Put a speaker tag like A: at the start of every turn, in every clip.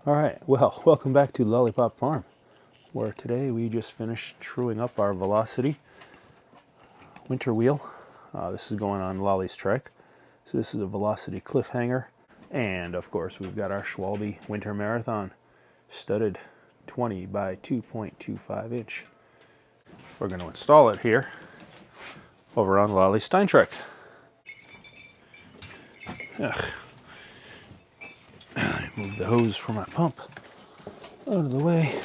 A: All right, well, welcome back to Lollipop Farm, where today we just finished truing up our Velocity winter wheel. This is going on SteinTrike. So this is a Velocity cliffhanger. And of course, we've got our Schwalbe Winter Marathon, studded 20 by 2.25 inch. We're going to install it here over on SteinTrike. Move the hose for my pump out of the way.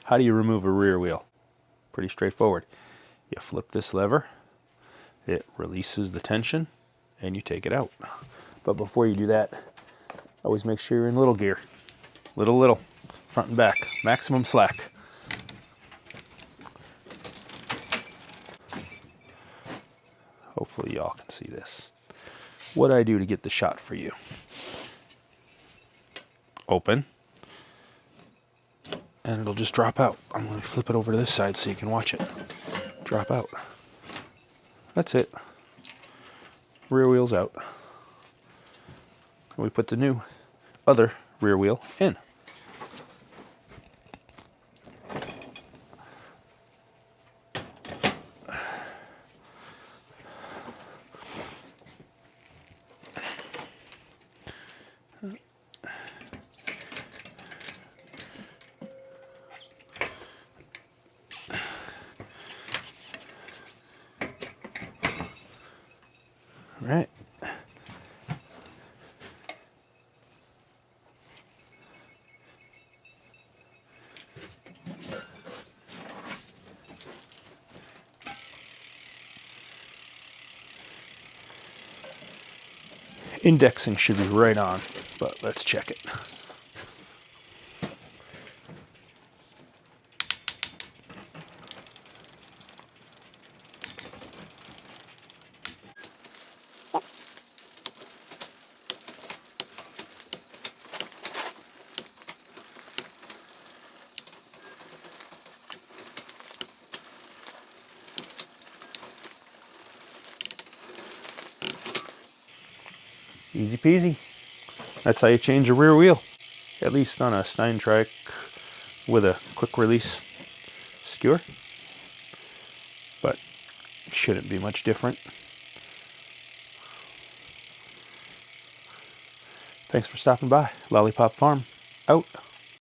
A: How do you remove a rear wheel? Pretty straightforward. You flip this lever, it releases the tension, and you take it out. But before you do that, always make sure you're in little gear. Little, front and back, maximum slack. Hopefully y'all can see this. What I do to get the shot for you. Open, and it'll just drop out. I'm going to flip it over to this side so you can watch it drop out. That's it. Rear wheel's out. We put the new other rear wheel in. Right. Indexing should be right on, but let's check it. Easy peasy. That's how you change a rear wheel, at least on a SteinTrike with a quick release skewer. But shouldn't be much different. Thanks for stopping by. Lollipop Farm, out.